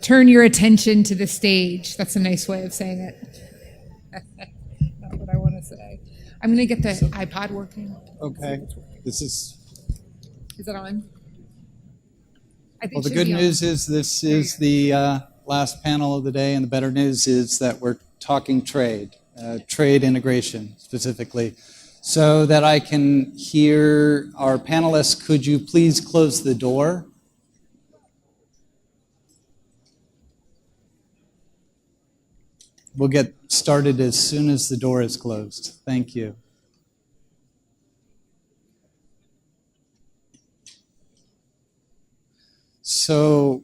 turn your attention to the stage. That's a nice way of saying it. Not what I want to say. I'm going to get the iPod working. Okay. This Is it on? I think well, the it should good be on. news is this is the last panel of the day, and the better news is that we're talking trade, trade integration specifically. So that I can hear our panelists, could you please close the door? We'll get started as soon as the door is closed. Thank you. So,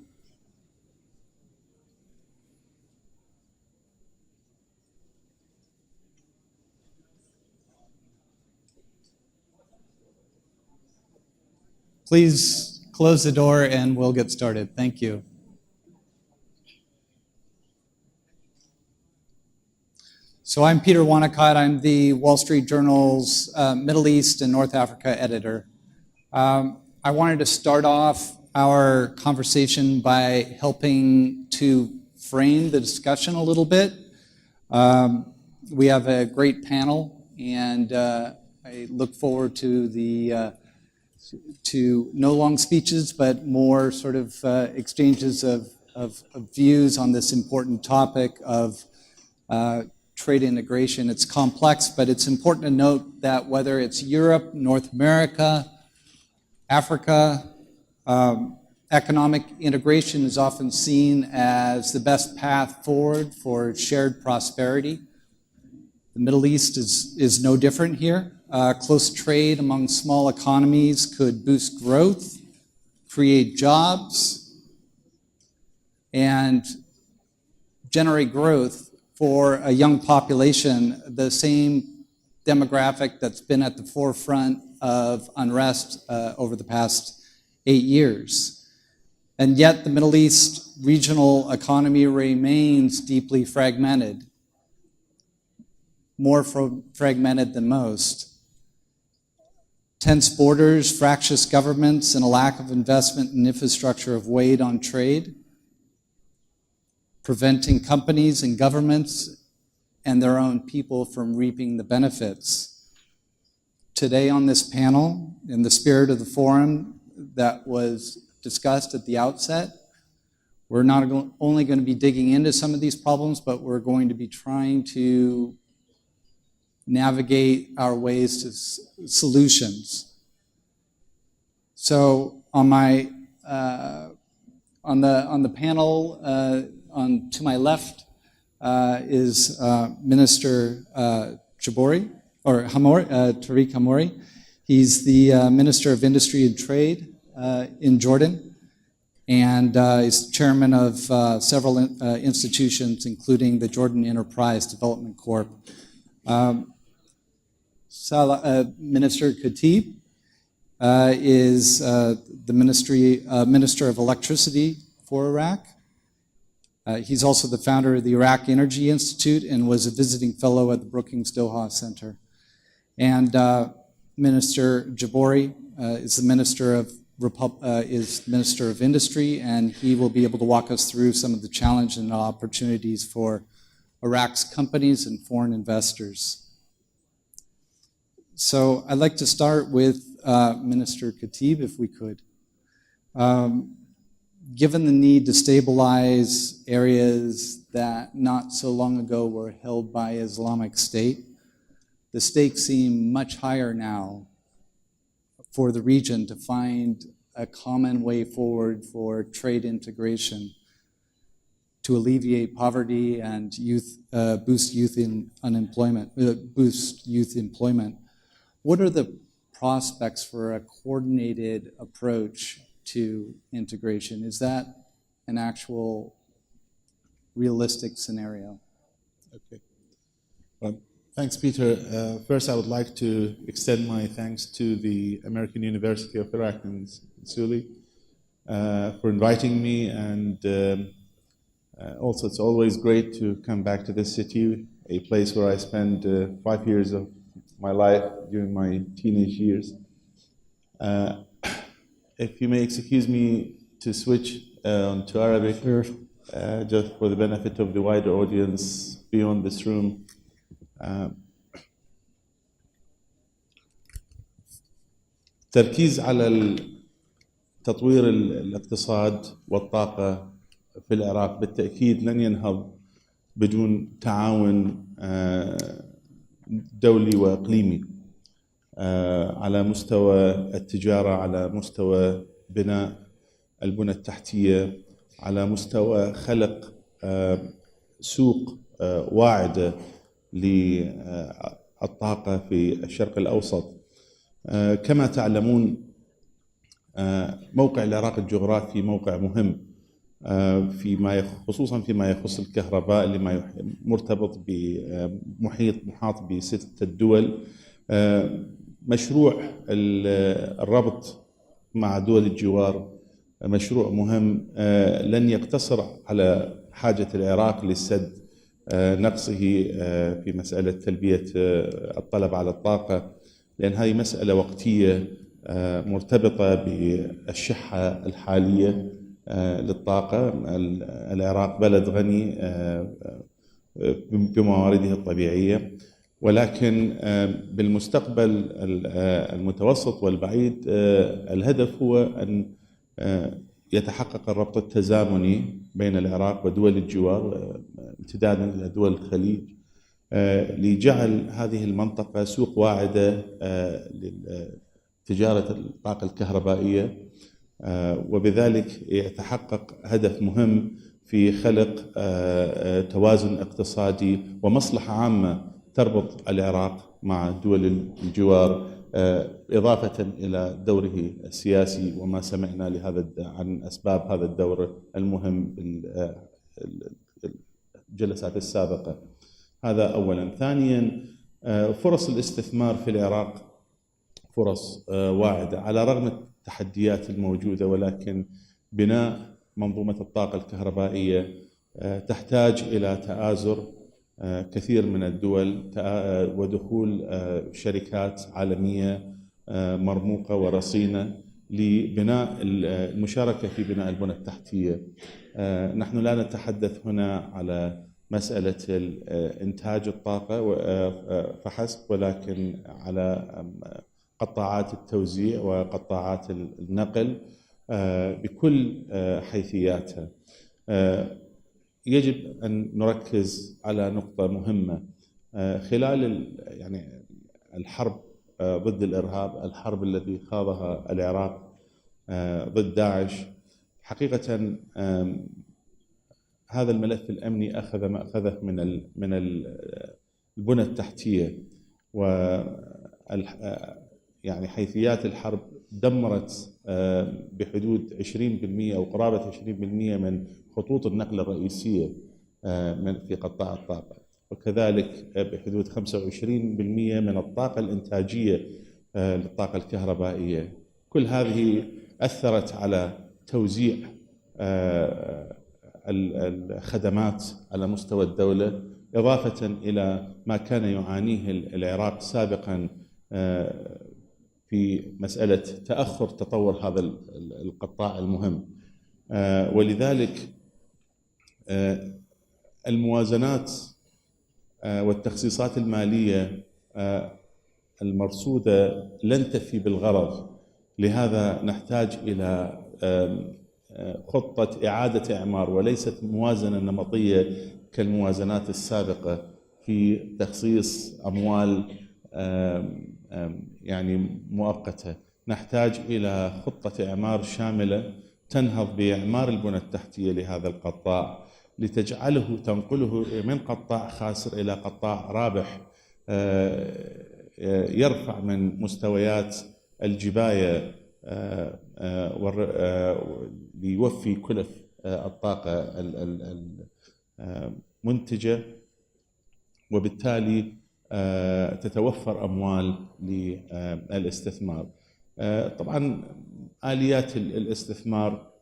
please close the door and we'll get started. Thank you. So I'm Peter Wonnacott. I'm the Wall Street Journal's Middle East and North Africa editor. I wanted to start off our conversation by helping to frame the discussion a little bit. We have a great panel, and I look forward to no long speeches, but more sort of exchanges of views on this important topic of trade integration. It's complex, but it's important to note that whether it's Europe, North America, Africa, economic integration is often seen as the best path forward for shared prosperity. The Middle East is no different here. Close trade among small economies could boost growth, create jobs, and generate growth for a young population, the same demographic that's been at the forefront of unrest over the past 8 years. And yet the Middle East regional economy remains deeply fragmented, more fragmented than most. Tense borders, fractious governments, and a lack of investment in infrastructure have weighed on trade, preventing companies and governments and their own people from reaping the benefits. Today on this panel, in the spirit of the forum that was discussed at the outset, we're not only going to be digging into some of these problems, but we're going to be trying to navigate our ways to solutions. So on my on the panel to my left is Minister Jabouri, or Tariq Hamouri. He's the Minister of Industry and Trade in Jordan, and he's chairman of several institutions, including the Jordan Enterprise Development Corp. Minister Khatib is the Minister of Electricity for Iraq. He's also the founder of the Iraq Energy Institute and was a visiting fellow at the Brookings Doha Center. And Minister Jabouri is the Minister of Industry, and he will be able to walk us through some of the challenges and opportunities for Iraq's companies and foreign investors. So I'd like to start with Minister Khatib, if we could. Given the need to stabilize areas that not so long ago were held by Islamic State, the stakes seem much higher now for the region to find a common way forward for trade integration to alleviate poverty and boost youth employment. What are the prospects for a coordinated approach to integration? Is that an actual realistic scenario? Okay. Well, thanks, Peter. First, I would like to extend my thanks to the American University of Iraq in Suli for inviting me, and also it's always great to come back to this city, a place where I spent 5 years of my life during my teenage years. If you may excuse me to switch to Arabic, just for the benefit of the wider audience beyond this room. تركيز على تطوير الاقتصاد والطاقة في العراق بالتأكيد لن ينهض بدون تعاون دولي وإقليمي على مستوى التجارة، على مستوى بناء البنى التحتية، على مستوى خلق سوق واعدة للطاقة في الشرق الأوسط. كما تعلمون موقع العراق الجغرافي موقع مهم خصوصا فيما يخص الكهرباء اللي مرتبط محاط بستة دول. مشروع الربط مع دول الجوار مشروع مهم لن يقتصر على حاجة العراق للسد نقصه في مسألة تلبية الطلب على الطاقة، لأن هذه مسألة وقتية مرتبطة بالشحة الحالية للطاقة. العراق بلد غني بموارده الطبيعية، ولكن بالمستقبل المتوسط والبعيد الهدف هو أن يتحقق الربط التزامني بين العراق ودول الجوار امتدادا إلى دول الخليج لجعل هذه المنطقة سوق واعدة لتجارة الطاقة الكهربائية، وبذلك يتحقق هدف مهم في خلق توازن اقتصادي ومصلحة عامة تربط العراق مع دول الجوار، إضافة إلى دوره السياسي وما سمعنا عن أسباب هذا الدور المهم بالجلسات السابقة. هذا أولا. ثانيا، فرص الاستثمار في العراق فرص واعدة على رغم التحديات الموجودة، ولكن بناء منظومة الطاقة الكهربائية تحتاج إلى تآزر كثير من الدول ودخول شركات عالمية مرموقة ورصينة لبناء المشاركة في بناء البنى التحتية. نحن لا نتحدث هنا على مسألة إنتاج الطاقة فحسب، ولكن على قطاعات التوزيع وقطاعات النقل بكل حيثياتها. يجب أن نركز على نقطة مهمة خلال الحرب ضد الإرهاب، الحرب التي خاضها العراق ضد داعش. حقيقة هذا الملف الأمني أخذ ما أخذه من البنى التحتية، حيثيات الحرب دمرت بحدود 20% أو قرابة 20% من خطوط النقل الرئيسية في قطاع الطاقة، وكذلك بحدود 25% من الطاقة الإنتاجية للطاقة الكهربائية. كل هذه أثرت على توزيع الخدمات على مستوى الدولة، إضافة إلى ما كان يعانيه العراق سابقا في مسألة تأخر تطور هذا القطاع المهم. ولذلك الموازنات والتخصيصات المالية المرصودة لن تفي بالغرض. لهذا نحتاج إلى خطة إعادة إعمار وليست موازنة نمطية كالموازنات السابقة في تخصيص أموال مؤقتة. نحتاج إلى خطة إعمار شاملة تنهض بإعمار البنى التحتية لهذا القطاع تنقله من قطاع خاسر إلى قطاع رابح، يرفع من مستويات الجباية ليوفي كلف الطاقة المنتجة، وبالتالي تتوفر أموال للاستثمار. طبعا آليات الاستثمار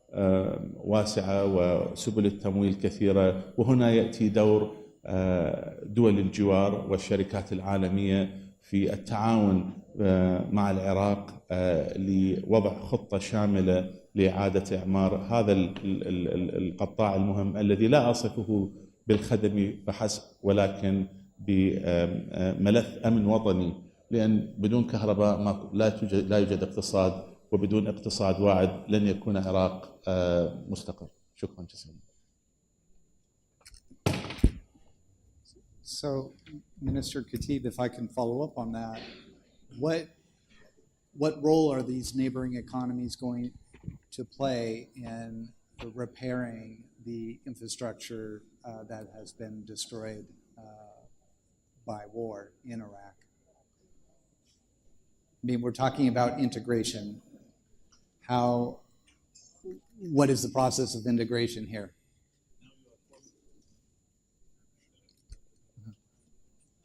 واسعة وسبل التمويل كثيرة، وهنا يأتي دور دول الجوار والشركات العالمية في التعاون مع العراق لوضع خطة شاملة لإعادة إعمار هذا القطاع المهم الذي لا أصفه بالخدمي فحسب ولكن بملف أمن وطني، لأن بدون كهرباء لا يوجد اقتصاد، وبدون اقتصاد واعد لن يكون العراق مستقر. شكرا جزيلا. So, Minister Khatib, if I can follow up on that, what role are these neighboring economies going to play in repairing the infrastructure that has been destroyed by war in Iraq? I mean, we're talking about integration. What is the process of integration here?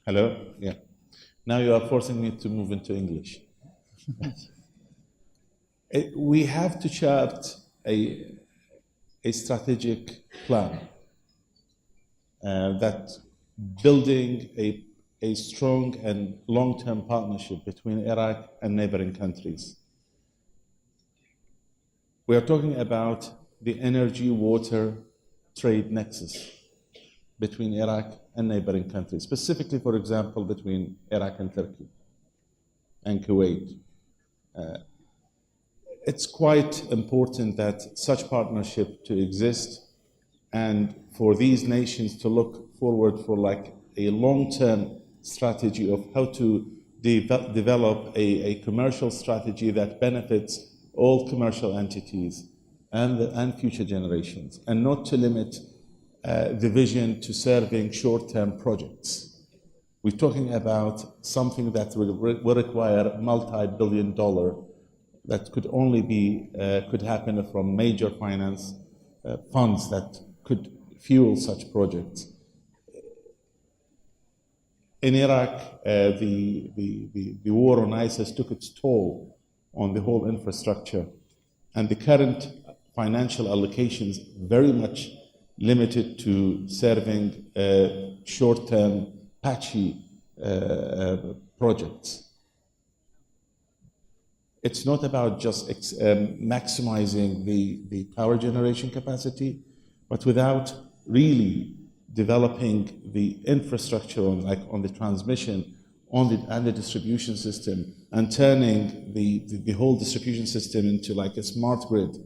Hello? Yeah. Now you are forcing me to move into English. We have to chart a strategic plan that building a strong and long-term partnership between Iraq and neighboring countries. We are talking about the energy-water trade nexus between Iraq and neighboring countries, specifically, for example, between Iraq and Turkey and Kuwait. It's quite important that such partnership to exist and for these nations to look forward for like a long-term strategy of how to develop a commercial strategy that benefits all commercial entities and future generations, and not to limit the vision to serving short-term projects. We're talking about something that will require multi-billion-dollar that could only could happen from major finance funds that could fuel such projects. In Iraq, the war on ISIS took its toll on the whole infrastructure, and the current financial allocations very much limited to serving short-term patchy projects. It's not about just maximizing the power generation capacity, but without really developing the infrastructure on the transmission and the distribution system, and turning the whole distribution system into like a smart grid,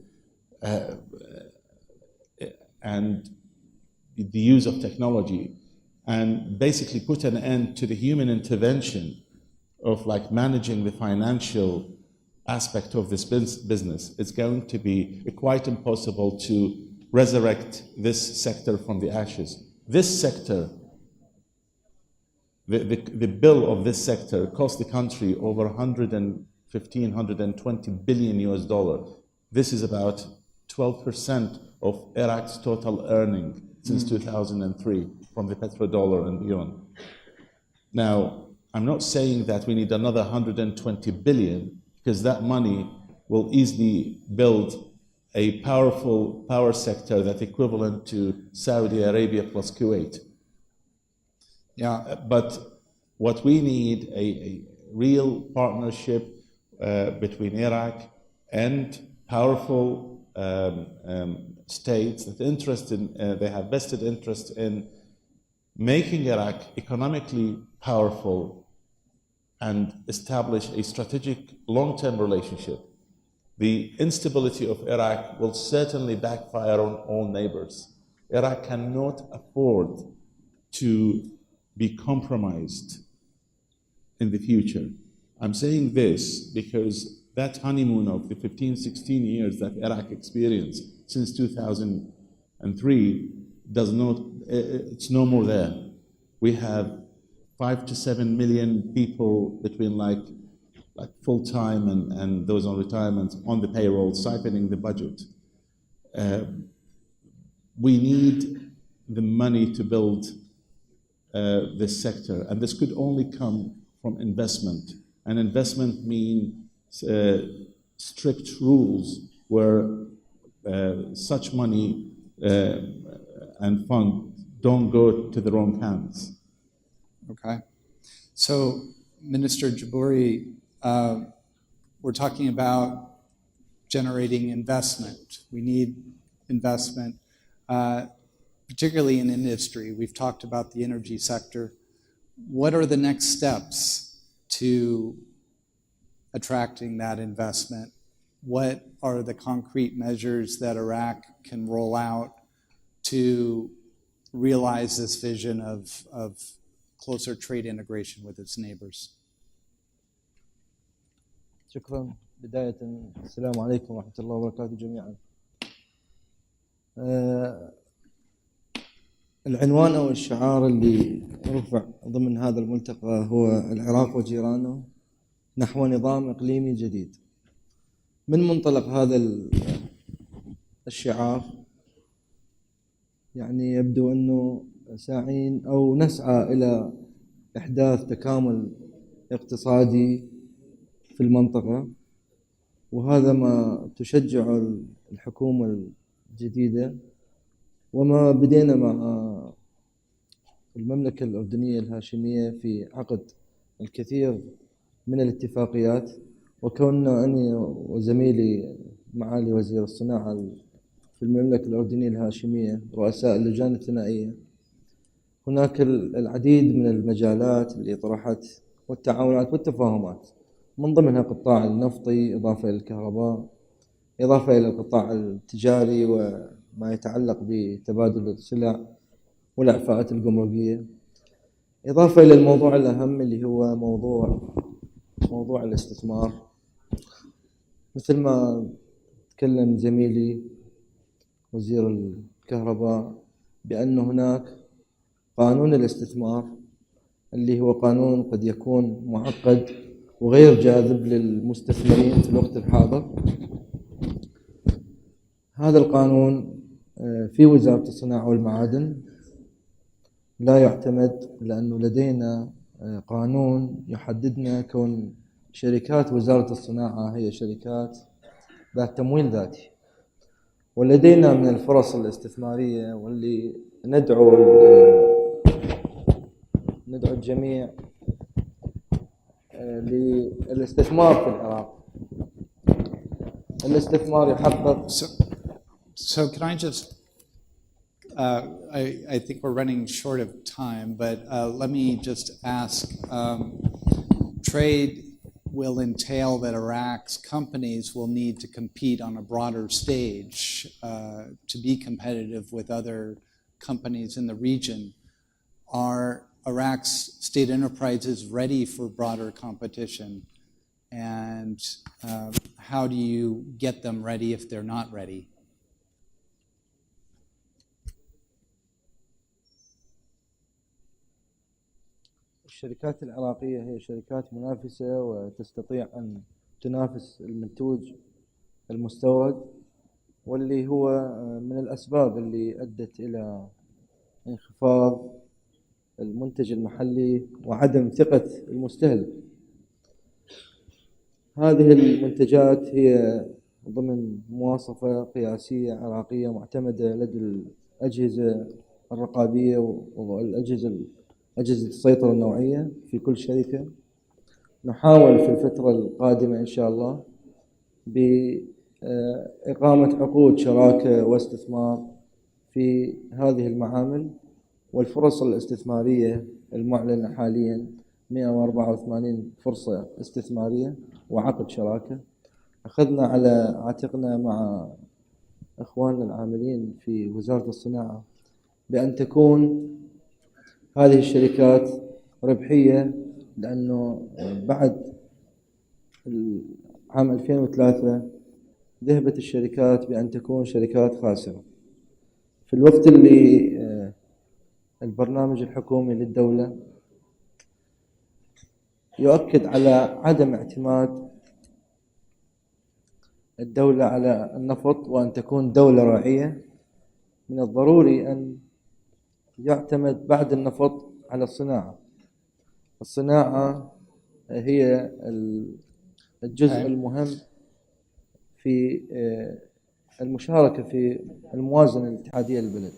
and the use of technology, and basically put an end to the human intervention of like managing the financial aspect of this business. It's going to be quite impossible to resurrect this sector from the ashes. This sector, the bill of this sector cost the country over 120 billion US dollar. This is about 12% of Iraq's total earning since 2003 from the petrodollar and beyond. Now, I'm not saying that we need another 120 billion, because that money will easily build a powerful power sector that's equivalent to Saudi Arabia plus Kuwait. Yeah. But what we need a real partnership between Iraq and powerful states that they have vested interest in making Iraq economically powerful and establish a strategic long-term relationship. The instability of Iraq will certainly backfire on all neighbors. Iraq cannot afford to be compromised in the future. I'm saying this because that honeymoon of the 15, 16 years that Iraq experienced since 2003 it's no more there. We have 5 to 7 million people between like full-time and those on retirement on the payroll, siphoning the budget. We need the money to build this sector, and this could only come from investment. And investment means strict rules where such money and funds don't go to the wrong hands. Okay. So, Minister Jabouri, we're talking about generating investment. We need investment, particularly in industry. We've talked about the energy sector. What are the next steps to attracting that investment? What are the concrete measures that Iraq can roll out to realize this vision of closer trade integration with its neighbors? شكرا. بداية السلام عليكم ورحمة الله وبركاته جميعا. العنوان أو الشعار اللي رفع ضمن هذا الملتقى هو العراق وجيرانه نحو نظام إقليمي جديد. من منطلق هذا الشعار يعني يبدو أنه ساعين أو نسعى إلى إحداث تكامل اقتصادي في المنطقة، وهذا ما تشجع الحكومة الجديدة، وما بدينا مع المملكة الأردنية الهاشمية في عقد الكثير من الاتفاقيات. وكنا أنا وزميلي معالي وزير الصناعة في المملكة الأردنية الهاشمية رؤساء اللجان الثنائية، هناك العديد من المجالات اللي طرحت والتعاونات والتفاهمات، من ضمنها قطاع النفطي، إضافة إلى الكهرباء، إضافة إلى القطاع التجاري وما يتعلق بتبادل السلع والإعفاءات الجمركية، إضافة إلى الموضوع الأهم اللي هو موضوع الاستثمار. مثل ما تكلم زميلي وزير الكهرباء بأن هناك قانون الاستثمار اللي هو قانون قد يكون معقد وغير جاذب للمستثمرين في الوقت الحاضر. هذا القانون في وزارة الصناعة والمعادن لا يعتمد، لأنه لدينا قانون يحددنا كون شركات وزارة الصناعة هي شركات ذات تمويل ذاتي، ولدينا من الفرص الاستثمارية واللي ندعو الجميع للاستثمار في العراق. الاستثمار يحقق. So can I just, I think we're running short of time, but let me just ask, trade will entail that Iraq's companies will need to compete on a broader stage to be competitive with other companies in the region. Are Iraq's state enterprises ready for broader competition? And how do you get them ready if they're not ready? الشركات العراقية هي شركات منافسة وتستطيع أن تنافس المنتوج المستورد، واللي هو من الأسباب اللي أدت إلى انخفاض المنتج المحلي وعدم ثقة المستهلك. هذه المنتجات هي ضمن مواصفة قياسية عراقية معتمدة لدى الأجهزة الرقابية والأجهزة السيطرة النوعية في كل شركة. نحاول في الفترة القادمة إن شاء الله بإقامة عقود شراكة واستثمار في هذه المعامل، والفرص الاستثمارية المعلنة حاليا 184 فرصة استثمارية وعقد شراكة. أخذنا على عاتقنا مع إخواننا العاملين في وزارة الصناعة بأن تكون هذه الشركات ربحية، لأنه بعد عام 2003 ذهبت الشركات بأن تكون شركات خاسرة. في الوقت اللي البرنامج الحكومي للدولة يؤكد على عدم اعتماد الدولة على النفط وأن تكون دولة راعية، من الضروري أن يعتمد بعد النفط على الصناعة. الصناعة هي الجزء المهم في المشاركة في الموازنة الاتحادية للبلد.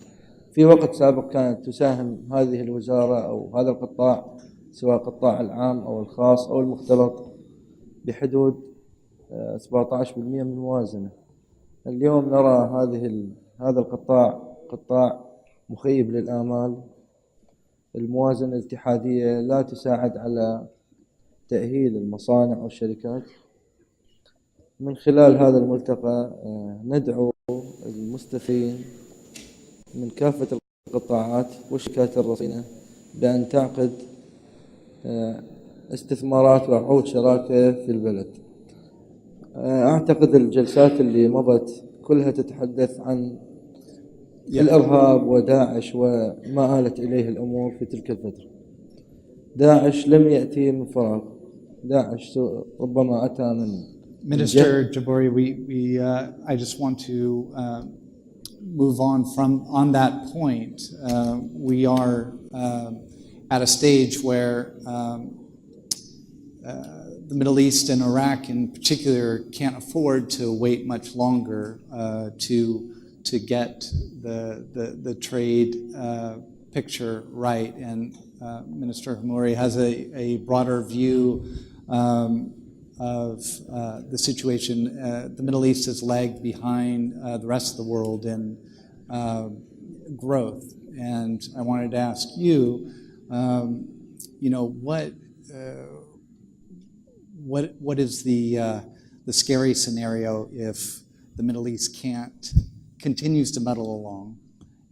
في وقت سابق كانت تساهم هذه الوزارة أو هذا القطاع، سواء القطاع العام أو الخاص أو المختلط، بحدود 17% من الموازنة. اليوم نرى هذا القطاع قطاع مخيب للآمال. الموازنة الاتحادية لا تساعد على تأهيل المصانع والشركات. من خلال هذا الملتقى ندعو المستفيدين من كافة القطاعات والشركات الرصينة بأن تعقد استثمارات وعقود شراكة في البلد. أعتقد الجلسات اللي مضت كلها تتحدث عن الإرهاب وداعش وما آلت إليه الأمور في تلك الفترة. داعش لم يأتي من فراغ. داعش ربما أتى من Minister Jabouri, I just want to move on that point. We are at a stage where the Middle East and Iraq in particular can't afford to wait much longer to get the trade picture right. And Minister Hammouri has a broader view of the situation. The Middle East has lagged behind the rest of the world in growth. And I wanted to ask you, what is the scary scenario if the Middle East continues to muddle along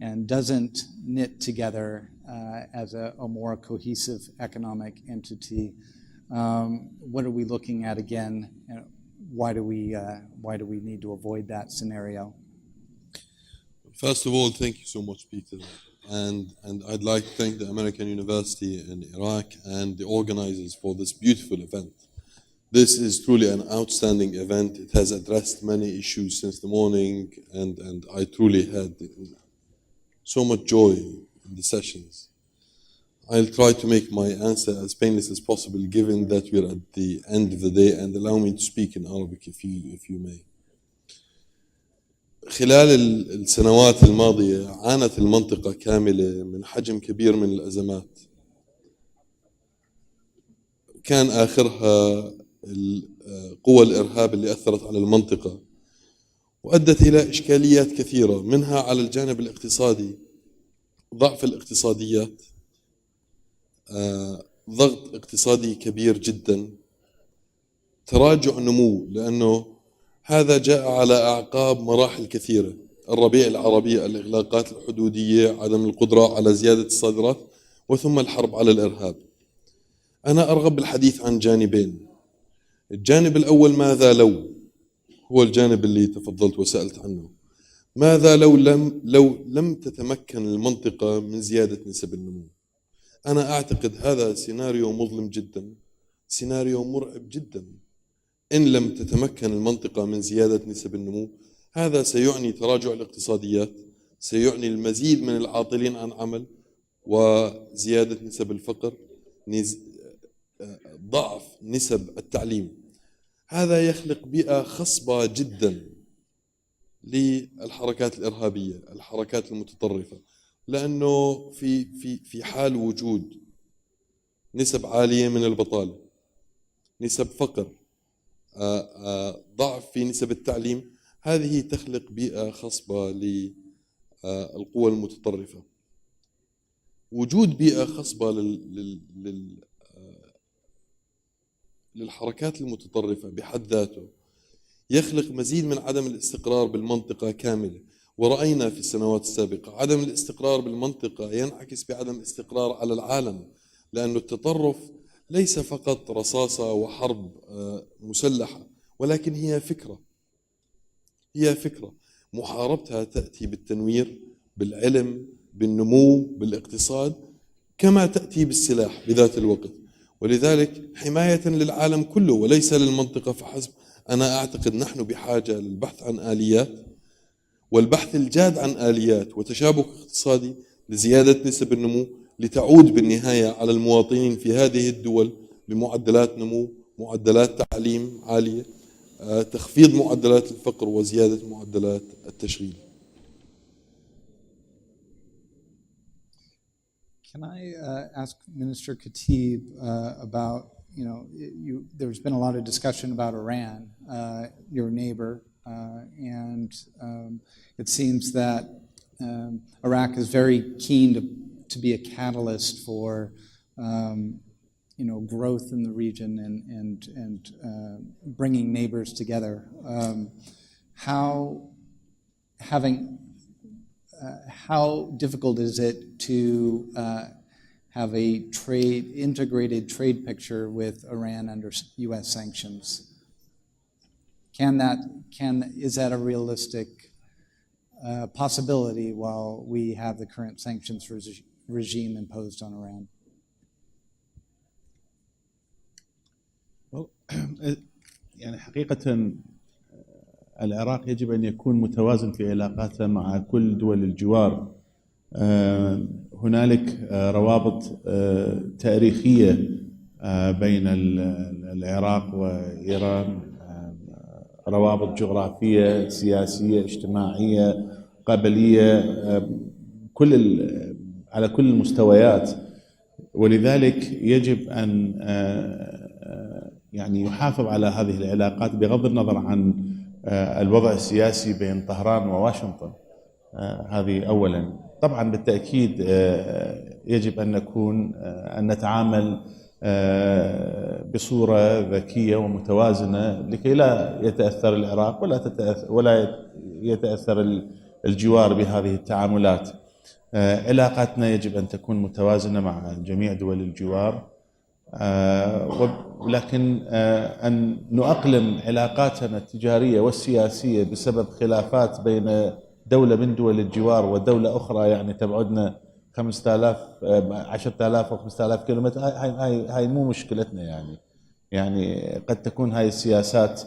and doesn't knit together as a more cohesive economic entity? What are we looking at again? Why do we need to avoid that scenario? First of all, thank you so much, Peter. And I'd like to thank the American University in Iraq and the organizers for this beautiful event. This is truly an outstanding event. It has addressed many issues since the morning, and I truly had so much joy in the sessions. I'll try to make my answer as painless as possible, given that we're at the end of the day, and allow me to speak in Arabic if you may. خلال السنوات الماضية عانت المنطقة كاملة من حجم كبير من الأزمات. كان آخرها القوى الإرهاب اللي أثرت على المنطقة وأدت إلى إشكاليات كثيرة، منها على الجانب الاقتصادي ضعف الاقتصاديات، ضغط اقتصادي كبير جدا، تراجع نمو، لأنه هذا جاء على أعقاب مراحل كثيرة: الربيع العربي، الإغلاقات الحدودية، عدم القدرة على زيادة الصادرات، وثم الحرب على الإرهاب. أنا أرغب بالحديث عن جانبين. الجانب الأول، ماذا لو، هو الجانب اللي تفضلت وسألت عنه. ماذا لو لم تتمكن المنطقة من زيادة نسب النمو؟ أنا أعتقد هذا سيناريو مظلم جدا، سيناريو مرعب جدا. إن لم تتمكن المنطقة من زيادة نسب النمو، هذا سيعني تراجع الاقتصاديات، سيعني المزيد من العاطلين عن عمل، وزيادة نسب الفقر، ضعف نسب التعليم. هذا يخلق بيئة خصبة جدا للحركات الإرهابية، الحركات المتطرفة، لأنه في حال وجود نسب عالية من البطالة، نسب فقر، ضعف في نسب التعليم، هذه تخلق بيئة خصبة للقوى المتطرفة. وجود بيئة خصبة للحركات المتطرفة بحد ذاته يخلق مزيد من عدم الاستقرار بالمنطقة كاملة. ورأينا في السنوات السابقة عدم الاستقرار بالمنطقة ينعكس بعدم استقرار على العالم، لأن التطرف ليس فقط رصاصة وحرب مسلحة، ولكن هي فكرة محاربتها تأتي بالتنوير، بالعلم، بالنمو، بالاقتصاد، كما تأتي بالسلاح بذات الوقت. ولذلك حماية للعالم كله وليس للمنطقة فحسب، أنا أعتقد نحن بحاجة للبحث عن آليات، والبحث الجاد عن آليات وتشابك اقتصادي لزيادة نسب النمو، لتعود بالنهاية على المواطنين في هذه الدول بمعدلات نمو، معدلات تعليم عالية، تخفيض معدلات الفقر وزيادة معدلات التشغيل. Can I ask Minister Khatib about there's been a lot of discussion about Iran, your neighbor, and it seems that Iraq is very keen to be a catalyst for growth in the region and bringing neighbors together. How difficult is it to have a integrated trade picture with Iran under U.S. sanctions? Is that a realistic possibility while we have the current sanctions regime imposed on Iran? يعني حقيقة العراق يجب أن يكون متوازن في علاقاته مع كل دول الجوار. هنالك روابط تاريخية بين العراق وإيران، روابط جغرافية، سياسية، اجتماعية، قبلية، على كل المستويات. ولذلك يجب أن يعني يحافظ على هذه العلاقات بغض النظر عن الوضع السياسي بين طهران وواشنطن. هذه أولا. طبعا بالتأكيد يجب أن نتعامل بصورة ذكية ومتوازنة لكي لا يتأثر العراق ولا يتأثر الجوار بهذه التعاملات. علاقاتنا يجب أن تكون متوازنة مع جميع دول الجوار، ولكن أن نؤقلم علاقاتنا التجارية والسياسية بسبب خلافات بين دولة من دول الجوار ودولة أخرى يعني تبعدنا 5000 10,000 أو 5000 كيلومتر، هاي مو مشكلتنا. يعني قد تكون هاي السياسات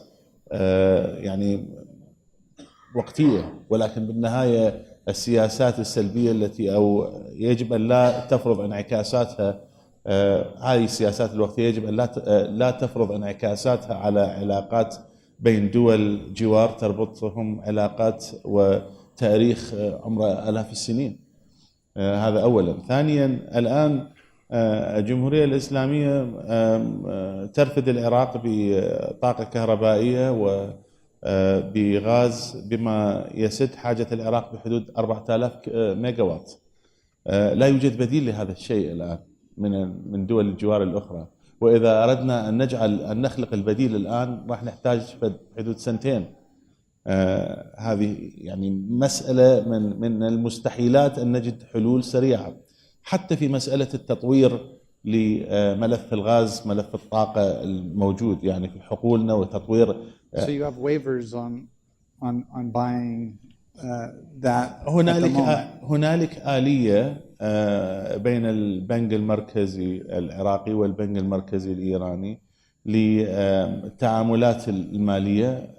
يعني وقتية، ولكن بالنهاية السياسات السلبية التي أو يجب أن لا تفرض انعكاساتها، هذه السياسات الوقتية يجب أن لا تفرض انعكاساتها على علاقات بين دول جوار تربطهم علاقات وتاريخ عمره آلاف السنين. هذا أولا. ثانيا، الآن الجمهورية الإسلامية ترفد العراق بطاقة كهربائية وبغاز بما يسد حاجة العراق بحدود 4000 ميجا واط. لا يوجد بديل لهذا الشيء الآن من دول الجوار الأخرى، وإذا أردنا أن نخلق البديل الآن راح نحتاج حدود 2 سنين. هذه يعني مسألة من المستحيلات أن نجد حلول سريعة، حتى في مسألة التطوير لملف الغاز، ملف الطاقة الموجود يعني في حقولنا وتطوير. So you have waivers on buying that. هنالك آلية بين البنك المركزي العراقي والبنك المركزي الإيراني للتعاملات المالية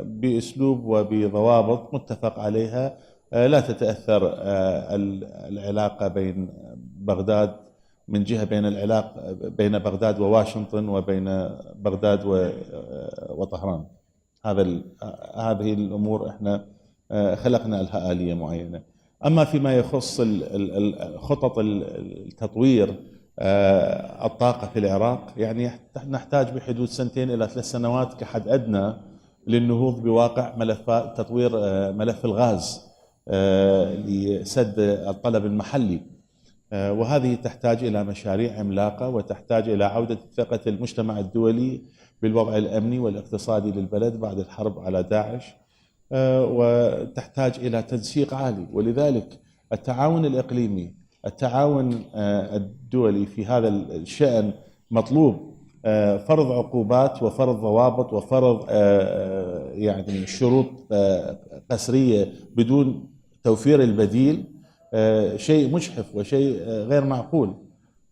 بأسلوب وبضوابط متفق عليها لا تتأثر العلاقة بين بغداد من جهة بين بغداد وواشنطن وبين بغداد وطهران. هذه الأمور احنا خلقنا لها آلية معينة. أما فيما يخص خطط التطوير الطاقة في العراق، يعني نحتاج بحدود 2 إلى 3 سنوات كحد أدنى للنهوض بواقع تطوير ملف الغاز لسد الطلب المحلي، وهذه تحتاج إلى مشاريع عملاقة وتحتاج إلى عودة ثقة المجتمع الدولي بالوضع الأمني والاقتصادي للبلد بعد الحرب على داعش، وتحتاج إلى تنسيق عالي. ولذلك التعاون الإقليمي، التعاون الدولي في هذا الشأن مطلوب. فرض عقوبات وفرض ضوابط وفرض يعني شروط قسرية بدون توفير البديل شيء مجحف وشيء غير معقول.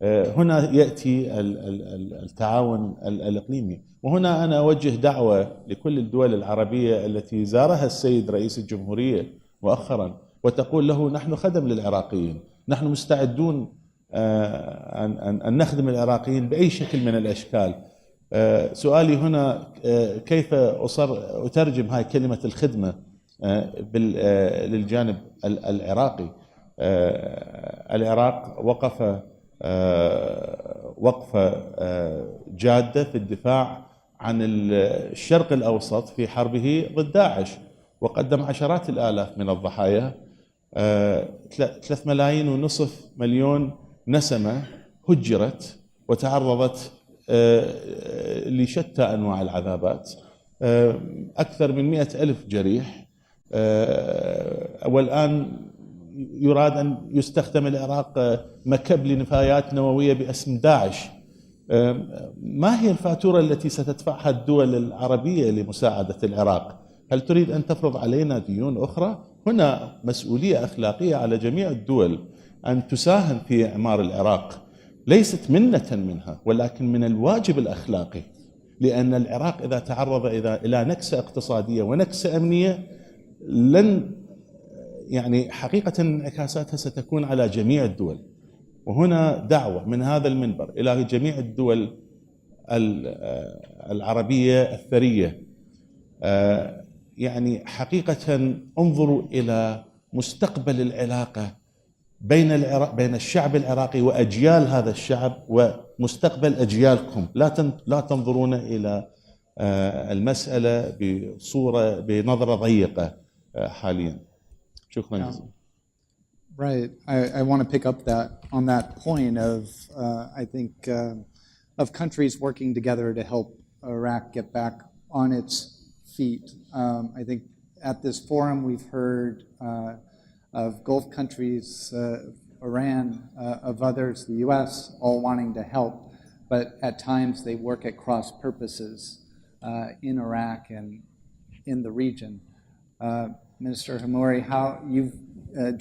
هنا يأتي التعاون الإقليمي، وهنا أنا أوجه دعوة لكل الدول العربية التي زارها السيد رئيس الجمهورية مؤخرا وتقول له نحن خدم للعراقيين، نحن مستعدون أن نخدم العراقيين بأي شكل من الأشكال. سؤالي هنا كيف أترجم هاي كلمة الخدمة للجانب العراقي. العراق وقف وقفة جادة في الدفاع عن الشرق الأوسط في حربه ضد داعش، وقدم عشرات الآلاف من الضحايا. 3.5 مليون نسمة هجرت وتعرضت لشتى أنواع العذابات، أكثر من 100,000 جريح، والآن يراد أن يستخدم العراق مكب لنفايات نووية باسم داعش. ما هي الفاتورة التي ستدفعها الدول العربية لمساعدة العراق؟ هل تريد أن تفرض علينا ديون أخرى؟ هنا مسؤولية أخلاقية على جميع الدول أن تساهم في إعمار العراق، ليست منة منها ولكن من الواجب الأخلاقي، لأن العراق إذا تعرض إلى نكسة اقتصادية ونكسة أمنية لن يعني حقيقة انعكاساتها ستكون على جميع الدول. وهنا دعوة من هذا المنبر إلى جميع الدول العربية الثرية، يعني حقيقة انظروا إلى مستقبل العلاقة بين الشعب العراقي وأجيال هذا الشعب ومستقبل أجيالكم. لا تنظرون إلى المسألة بنظرة ضيقة حاليا. شكرا جزيلا. Right. I want to pick up on that point of, I think, of countries working together to help Iraq get back on its feet. I think at this forum we've heard of Gulf countries, Iran, of others, the U.S., all wanting to help, but at times they work at cross purposes in Iraq and in the region. Minister Hammouri, how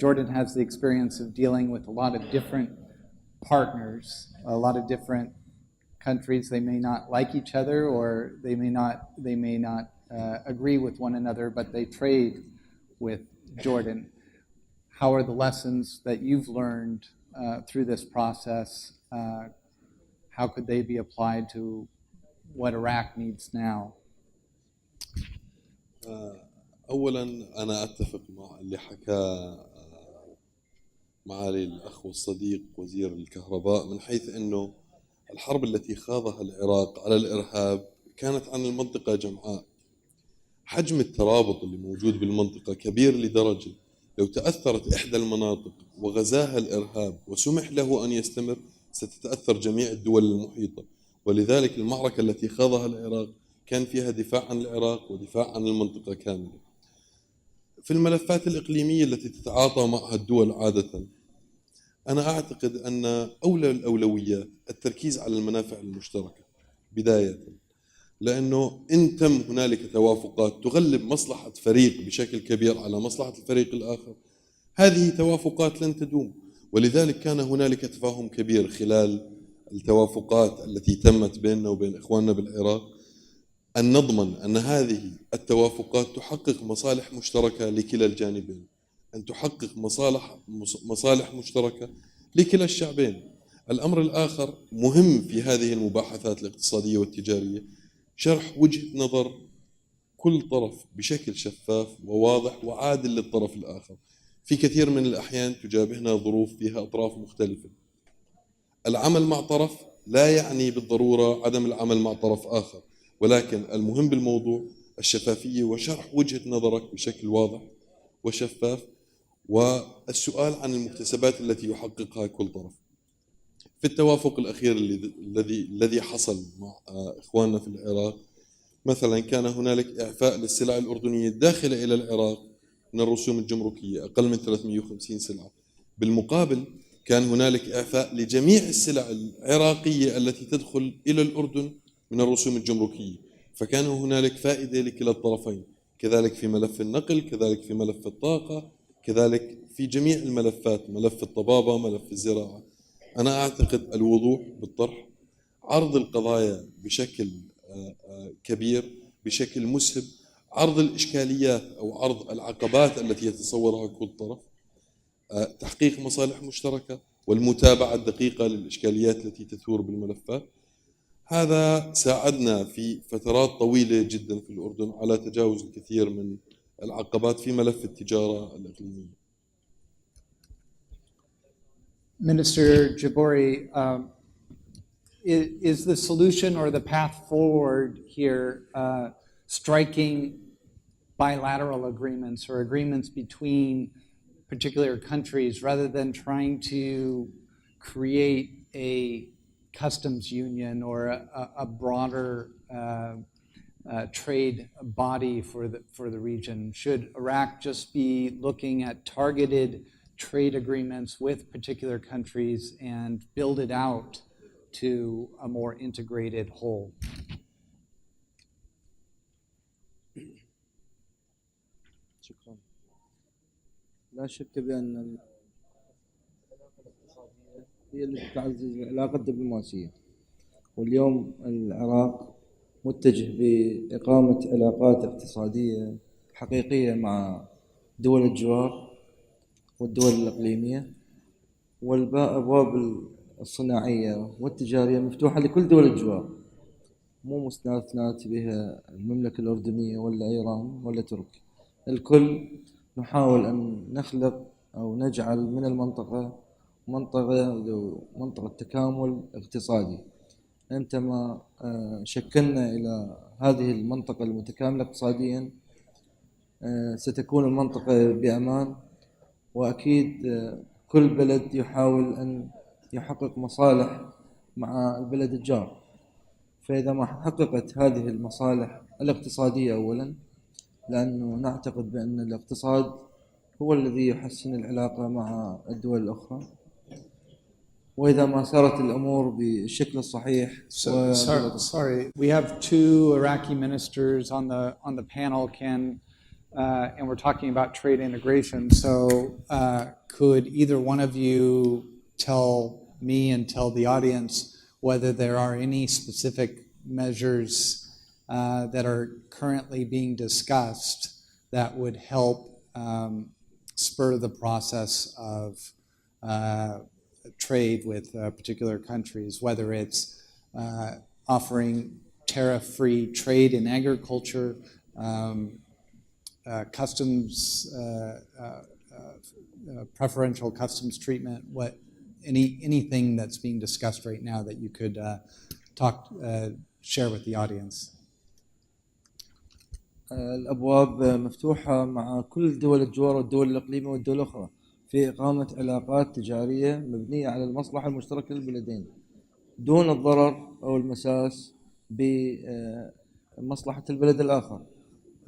Jordan has the experience of dealing with a lot of different partners, a lot of different countries. They may not like each other, or they may not agree with one another, but they trade with Jordan. How are the lessons that you've learned through this process? How could they be applied to what Iraq needs now? أولا أنا أتفق مع اللي حكى معالي الأخ والصديق وزير الكهرباء، من حيث أنه الحرب التي خاضها العراق على الإرهاب كانت عن المنطقة جمعاء. حجم الترابط اللي موجود بالمنطقة كبير لدرجة لو تأثرت إحدى المناطق وغزاها الإرهاب وسمح له أن يستمر ستتأثر جميع الدول المحيطة. ولذلك المعركة التي خاضها العراق كان فيها دفاع عن العراق ودفاع عن المنطقة كاملة. في الملفات الإقليمية التي تتعاطى معها الدول عادة، أنا أعتقد أن أولى الأولويات التركيز على المنافع المشتركة بداية، لأنه إن تم هنالك توافقات تغلب مصلحة فريق بشكل كبير على مصلحة الفريق الآخر، هذه توافقات لن تدوم. ولذلك كان هنالك تفاهم كبير خلال التوافقات التي تمت بيننا وبين إخواننا بالعراق، أن نضمن أن هذه التوافقات تحقق مصالح مشتركة لكلا الجانبين، أن تحقق مصالح مشتركة لكلا الشعبين. الأمر الآخر مهم في هذه المباحثات الاقتصادية والتجارية شرح وجهة نظر كل طرف بشكل شفاف وواضح وعادل للطرف الآخر. في كثير من الأحيان تجابهنا ظروف فيها أطراف مختلفة. العمل مع طرف لا يعني بالضرورة عدم العمل مع طرف آخر، ولكن المهم بالموضوع الشفافية وشرح وجهة نظرك بشكل واضح وشفاف، والسؤال عن المكتسبات التي يحققها كل طرف. في التوافق الأخير الذي حصل مع إخواننا في العراق، مثلا كان هنالك إعفاء للسلع الأردنية الداخلة إلى العراق من الرسوم الجمركية أقل من 350 سلعة. بالمقابل كان هنالك إعفاء لجميع السلع العراقية التي تدخل إلى الأردن من الرسوم الجمركية، فكان هنالك فائدة لكلا الطرفين، كذلك في ملف النقل، كذلك في ملف الطاقة، كذلك في جميع الملفات، ملف الطبابة، ملف الزراعة. أنا أعتقد الوضوح بالطرح، عرض القضايا بشكل كبير بشكل مسهب، عرض الإشكاليات أو عرض العقبات التي يتصورها كل طرف، تحقيق مصالح مشتركة والمتابعة الدقيقة للإشكاليات التي تثور بالملفات. هذا ساعدنا في فترات طويلة جدا في الأردن على تجاوز الكثير من العقبات في ملف التجارة الإقليمية. Minister Jabouri, is the solution or the path forward here striking bilateral agreements or agreements between particular countries rather than trying to create a customs union or a broader trade body for the region? Should Iraq just be looking at targeted trade agreements with particular countries and build it out to a more integrated whole? شكرا. لا شك بأن العلاقة الاقتصادية هي التي تعزز العلاقة الدبلوماسية، واليوم العراق متجه بإقامة علاقات اقتصادية حقيقية مع دول الجوار والدول الإقليمية، والأبواب الصناعية والتجارية مفتوحة لكل دول الجوار، مو مستثنات بها المملكة الأردنية ولا إيران ولا تركيا. الكل نحاول أن نخلق أو نجعل من المنطقة منطقة تكامل اقتصادي. عندما شكلنا إلى هذه المنطقة المتكاملة اقتصاديا ستكون المنطقة بأمان، وأكيد كل بلد يحاول أن يحقق مصالح مع البلد الجار. فإذا ما حققت هذه المصالح الاقتصادية أولا، لأنه نعتقد بأن الاقتصاد هو الذي يحسن العلاقة مع الدول الأخرى، وإذا ما سارت الأمور بالشكل الصحيح. Sorry, we have two Iraqi ministers on the panel, Ken, and we're talking about trade integration. So could either one of you tell me and tell the audience whether there are any specific measures that are currently being discussed that would help spur the process of trade with particular countries, whether it's offering tariff-free trade in agriculture, customs, preferential customs treatment, anything that's being discussed right now that you could share with the audience. الأبواب مفتوحة مع كل دول الجوار والدول الإقليمية والدول الأخرى في إقامة علاقات تجارية مبنية على المصلحة المشتركة للبلدين دون الضرر أو المساس بمصلحة البلد الآخر.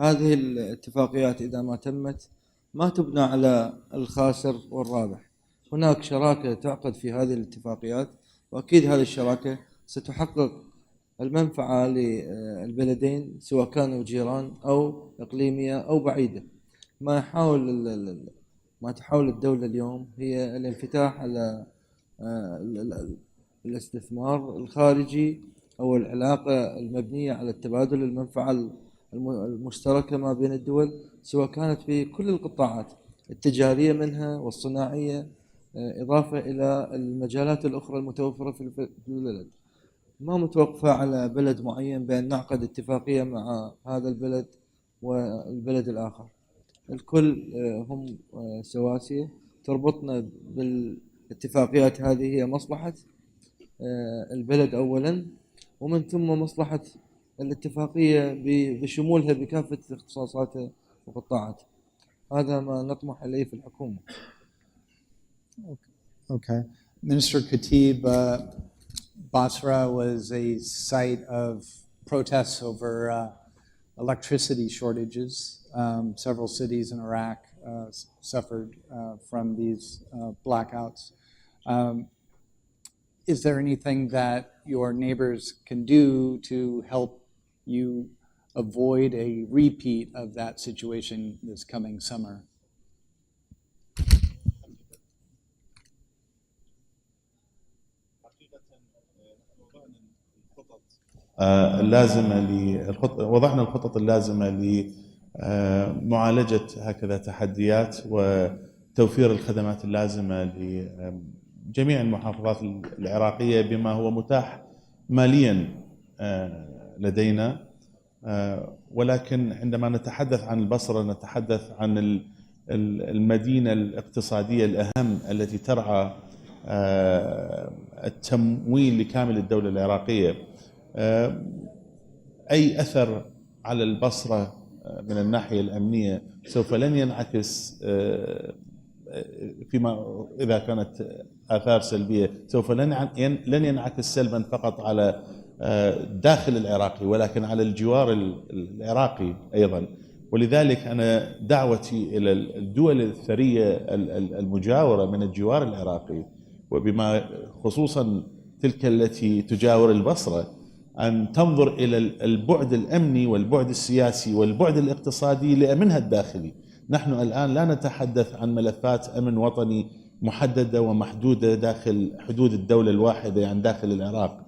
هذه الاتفاقيات إذا ما تمت ما تبنى على الخاسر والرابح، هناك شراكة تعقد في هذه الاتفاقيات، وأكيد هذه الشراكة ستحقق المنفعة للبلدين سواء كانوا جيران أو إقليمية أو بعيدة. ما تحاول الدولة اليوم هي الانفتاح على الاستثمار الخارجي أو العلاقة المبنية على التبادل المنفعة المشتركة ما بين الدول، سواء كانت في كل القطاعات التجارية منها والصناعية، إضافة إلى المجالات الأخرى المتوفرة في البلد. ما متوقفة على بلد معين بأن نعقد اتفاقية مع هذا البلد والبلد الآخر. الكل هم سواسية، تربطنا بالاتفاقيات هذه هي مصلحة البلد أولا، ومن ثم مصلحة الاتفاقية بشمولها بكافة اختصاصاتها وقطاعاتها. هذا ما نطمح إليه في الحكومة. Okay. Minister Khatib, Basra was a site of protests over electricity shortages. Several cities in Iraq suffered from these blackouts. Is there anything that your neighbors can do to help you avoid a repeat of that situation this coming summer? وضعنا الخطط اللازمة لمعالجة هكذا تحديات وتوفير الخدمات اللازمة لجميع المحافظات العراقية بما هو متاح ماليا لدينا. ولكن عندما نتحدث عن البصرة نتحدث عن المدينة الاقتصادية الأهم التي ترعى التمويل لكامل الدولة العراقية. أي أثر على البصرة من الناحية الأمنية سوف لن ينعكس فيما إذا كانت آثار سلبية سوف لن ينعكس سلبا فقط على داخل العراقي ولكن على الجوار العراقي أيضا. ولذلك أنا دعوتي إلى الدول الثرية المجاورة من الجوار العراقي وبما خصوصا تلك التي تجاور البصرة أن تنظر إلى البعد الأمني والبعد السياسي والبعد الاقتصادي لأمنها الداخلي. نحن الآن لا نتحدث عن ملفات أمن وطني محددة ومحدودة داخل حدود الدولة الواحدة يعني داخل العراق.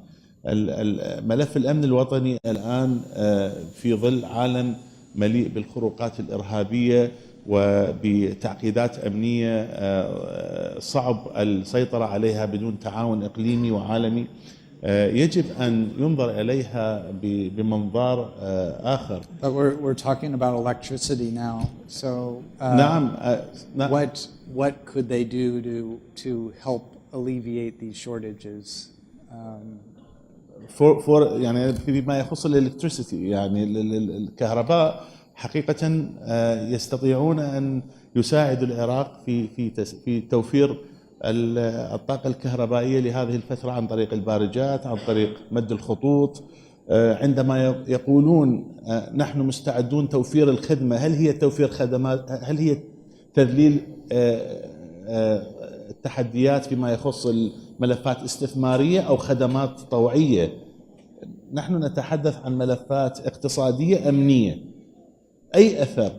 ملف الأمن الوطني الآن في ظل عالم مليء بالخروقات الإرهابية وبتعقيدات أمنية صعب السيطرة عليها بدون تعاون إقليمي وعالمي. يجب أن ينظر إليها بمنظار آخر. But we're talking about electricity now. So نعم. what could they do to help alleviate these shortages? يعني فيما يخص الإلكتريسيتي يعني الكهرباء حقيقة يستطيعون أن يساعدوا العراق في توفير الطاقة الكهربائية لهذه الفترة عن طريق البارجات عن طريق مد الخطوط. عندما يقولون نحن مستعدون توفير الخدمة، هل هي توفير خدمات؟ هل هي تذليل التحديات فيما يخص الملفات استثمارية أو خدمات طوعية؟ نحن نتحدث عن ملفات اقتصادية أمنية. أي أثر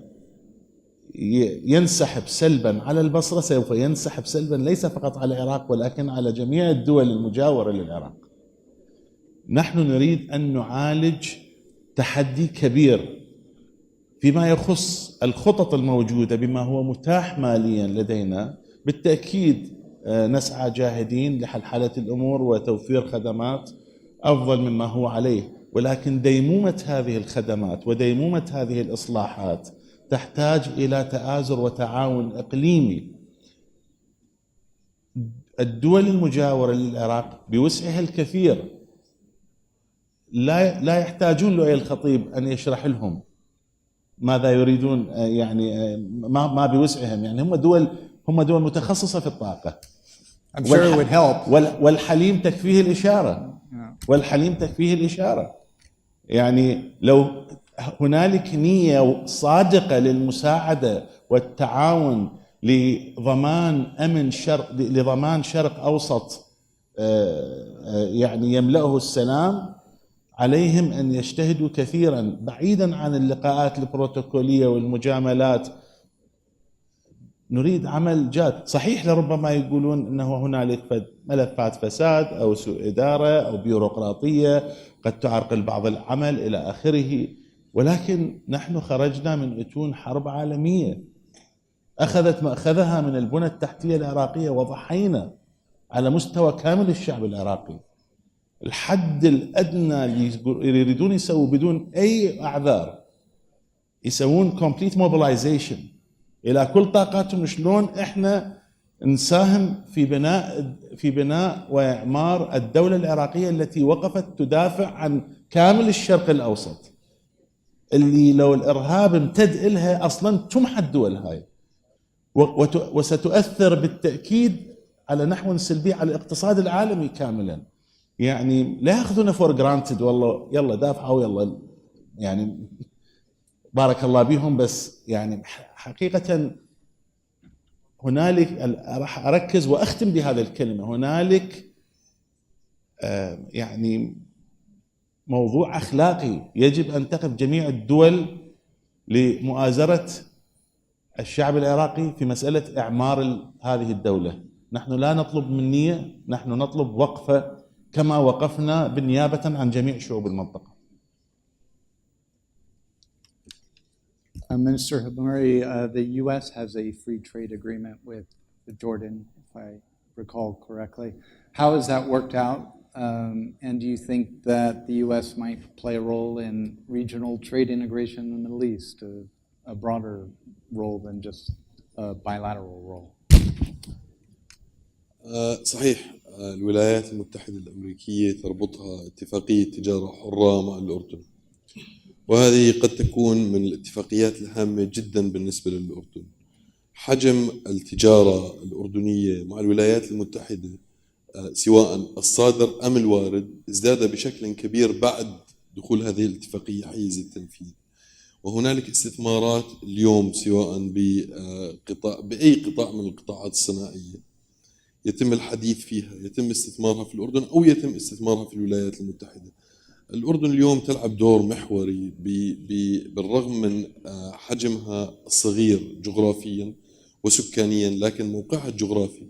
ينسحب سلبا على البصرة سوف ينسحب سلبا ليس فقط على العراق ولكن على جميع الدول المجاورة للعراق. نحن نريد أن نعالج تحدي كبير فيما يخص الخطط الموجودة بما هو متاح ماليا لدينا. بالتأكيد نسعى جاهدين لحلحلة الأمور وتوفير خدمات أفضل مما هو عليه، ولكن ديمومة هذه الخدمات وديمومة هذه الإصلاحات تحتاج إلى تآزر وتعاون إقليمي. الدول المجاورة للعراق بوسعها الكثير لا يحتاجون لؤي الخطيب أن يشرح لهم ماذا يريدون، يعني ما بوسعهم، يعني هم دول متخصصة في الطاقة. I'm sure it would help. والحليم تكفيه الإشارة. والحليم تكفيه الإشارة. يعني لو هنالك نية صادقة للمساعدة والتعاون لضمان أمن لضمان شرق أوسط يعني يملأه السلام، عليهم أن يجتهدوا كثيرا بعيدا عن اللقاءات البروتوكولية والمجاملات. نريد عمل جاد. صحيح لربما يقولون أنه هنالك ملفات فساد أو سوء إدارة أو بيروقراطية قد تعرقل بعض العمل إلى آخره، ولكن نحن خرجنا من أتون حرب عالمية أخذت مأخذها من البنى التحتية العراقية وضحينا على مستوى كامل الشعب العراقي. الحد الأدنى اللي يريدون يسووا بدون أي أعذار يسوون complete mobilization إلى كل طاقاتهم. شلون إحنا نساهم في بناء وإعمار الدولة العراقية التي وقفت تدافع عن كامل الشرق الأوسط، اللي لو الإرهاب امتد إلها أصلا تمحى الدول هاي، وستؤثر بالتأكيد على نحو سلبي على الاقتصاد العالمي كاملا. يعني لا يأخذون فور جرانتد والله يلا دافعوا يلا يعني بارك الله بهم، بس يعني حقيقة هنالك، راح أركز وأختم بهذه الكلمة، هنالك يعني موضوع أخلاقي يجب أن تقف جميع الدول لمؤازرة الشعب العراقي في مسألة إعمار هذه الدولة. نحن لا نطلب منية، نحن نطلب وقفة كما وقفنا بالنيابة عن جميع شعوب المنطقة. Minister Hamuri, the U.S. has a free trade agreement with Jordan, if I recall correctly. How has that worked out? And do you think that the U.S. might play a role in regional trade integration in the Middle East, a broader role than just a bilateral role? صحيح. الولايات المتحدة الأمريكية تربطها اتفاقية تجارة حرة مع الأردن، وهذه قد تكون من الاتفاقيات الهامة جدا بالنسبة للأردن. حجم التجارة الأردنية مع الولايات المتحدة سواء الصادر أم الوارد ازداد بشكل كبير بعد دخول هذه الاتفاقية حيز التنفيذ، وهنالك استثمارات اليوم سواء بأي قطاع من القطاعات الصناعية يتم الحديث فيها، يتم استثمارها في الأردن أو يتم استثمارها في الولايات المتحدة. الأردن اليوم تلعب دور محوري بالرغم من حجمها الصغير جغرافيا وسكانيا، لكن موقعها الجغرافي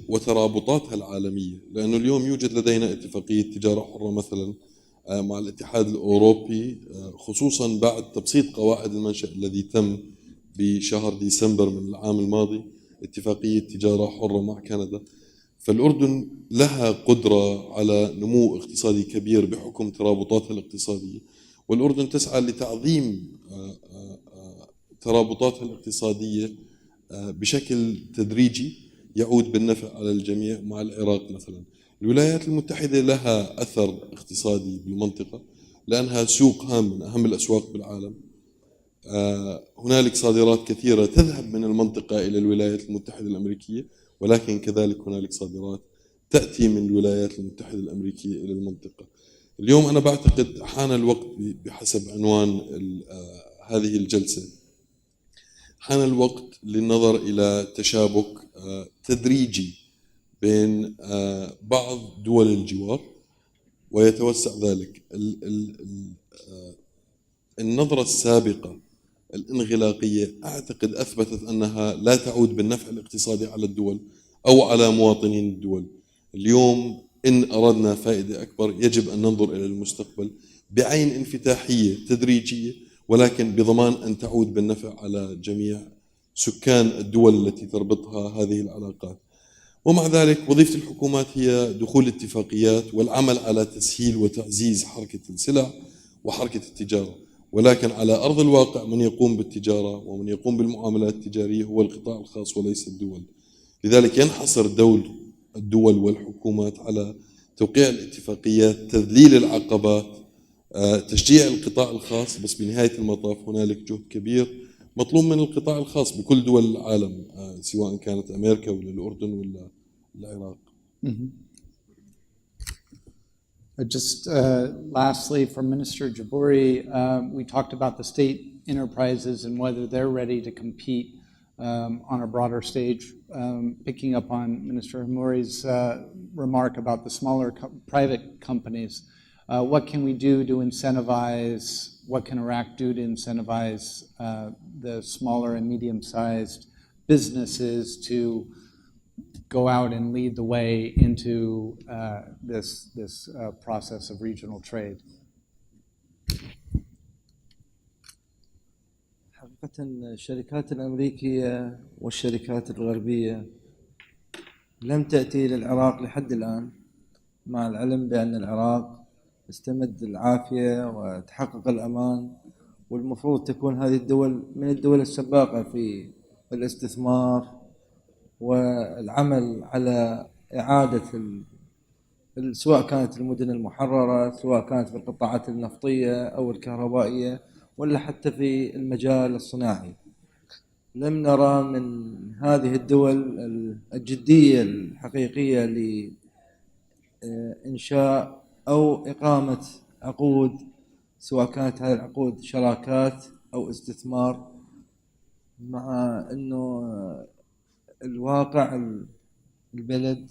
وترابطاتها العالمية، لأنه اليوم يوجد لدينا اتفاقية تجارة حرة مثلا مع الاتحاد الأوروبي، خصوصا بعد تبسيط قواعد المنشأ الذي تم بشهر ديسمبر من العام الماضي، اتفاقية تجارة حرة مع كندا. فالأردن لها قدرة على نمو اقتصادي كبير بحكم ترابطاتها الاقتصادية، والأردن تسعى لتعظيم ترابطاتها الاقتصادية بشكل تدريجي يعود بالنفع على الجميع. مع العراق مثلا، الولايات المتحدة لها أثر اقتصادي بالمنطقة لأنها سوق هام من أهم الأسواق بالعالم. هنالك صادرات كثيرة تذهب من المنطقة إلى الولايات المتحدة الأمريكية، ولكن كذلك هنالك صادرات تأتي من الولايات المتحدة الأمريكية إلى المنطقة. اليوم أنا بعتقد حان الوقت بحسب عنوان هذه الجلسة، حان الوقت للنظر إلى تشابك تدريجي بين بعض دول الجوار ويتوسع ذلك. النظرة السابقة الانغلاقية أعتقد أثبتت أنها لا تعود بالنفع الاقتصادي على الدول أو على مواطنين الدول. اليوم إن أردنا فائدة أكبر يجب أن ننظر إلى المستقبل بعين انفتاحية تدريجية، ولكن بضمان أن تعود بالنفع على جميع سكان الدول التي تربطها هذه العلاقات. ومع ذلك وظيفة الحكومات هي دخول اتفاقيات والعمل على تسهيل وتعزيز حركة السلع وحركة التجارة، ولكن على أرض الواقع من يقوم بالتجارة ومن يقوم بالمعاملات التجارية هو القطاع الخاص وليس الدول. لذلك ينحصر دور الدول والحكومات على توقيع الاتفاقيات، تذليل العقبات، تشجيع القطاع الخاص، بس بنهاية المطاف هنالك جهد كبير مطلوب من القطاع الخاص بكل دول العالم، سواء كانت أمريكا ولا الأردن ولا العراق. Just lastly, from Minister Jabouri, we talked about the state enterprises and whether they're ready to compete on a broader stage. Picking up on Minister Hamouri's remark about the smaller private companies, what can we do to incentivize, what can Iraq do to incentivize the smaller and medium-sized businesses to go out and lead the way into this process of regional trade? حقيقة الشركات الأمريكية والشركات الغربية لم تأتي للعراق لحد الآن، مع العلم بأن العراق استمد العافية وتحقق الأمان، والمفروض تكون هذه الدول من الدول السباقة في الاستثمار والعمل على إعادة سواء كانت المدن المحررة، سواء كانت في القطاعات النفطية أو الكهربائية، ولا حتى في المجال الصناعي. لم نرى من هذه الدول الجدية الحقيقية لإنشاء أو إقامة عقود، سواء كانت هذه العقود شراكات أو استثمار، مع أنه الواقع البلد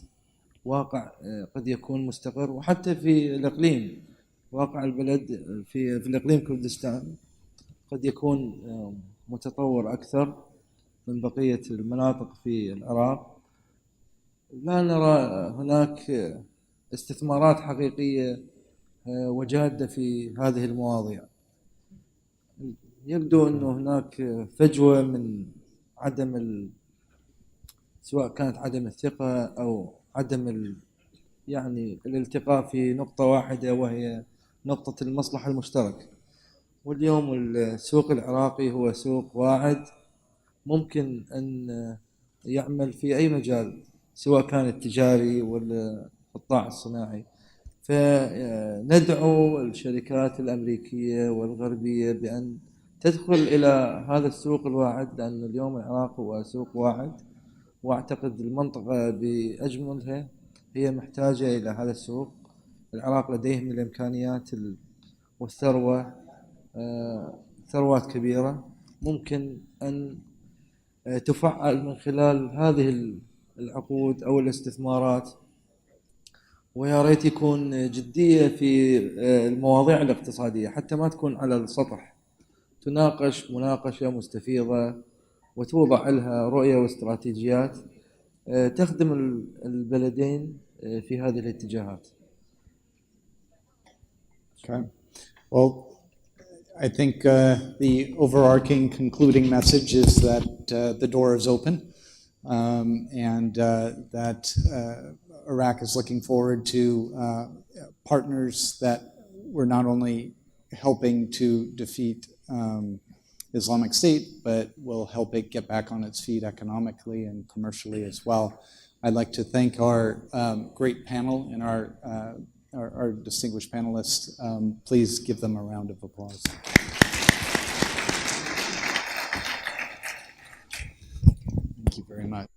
واقع قد يكون مستقر، وحتى في الإقليم واقع البلد في الإقليم كردستان قد يكون متطور أكثر من بقية المناطق في العراق. لا نرى هناك استثمارات حقيقية وجادة في هذه المواضيع. يبدو أنه هناك فجوة من عدم سواء كانت عدم الثقة أو عدم يعني الالتقاء في نقطة واحدة، وهي نقطة المصلحة المشتركة. واليوم السوق العراقي هو سوق واعد، ممكن أن يعمل في أي مجال سواء كان التجاري ولا القطاع الصناعي. فندعو الشركات الأمريكية والغربية بأن تدخل إلى هذا السوق الواعد، لأن اليوم العراق هو سوق واعد، وأعتقد المنطقة بأجملها هي محتاجة إلى هذا السوق. العراق لديه من الإمكانيات والثروة ثروات كبيرة ممكن أن تفعل من خلال هذه العقود أو الاستثمارات، ويا ريت يكون جدية في المواضيع الاقتصادية حتى ما تكون على السطح، تناقش مناقشة مستفيضة وتوضع لها رؤية واستراتيجيات تخدم البلدين في هذه الاتجاهات. Okay. Well, I think the overarching concluding message is that the door is open, and that Iraq is looking forward to partners that we're not only helping to defeat Islamic State, but will help it get back on its feet economically and commercially as well. I'd like to thank our great panel and our distinguished panelists. Please give them a round of applause. Thank you very much.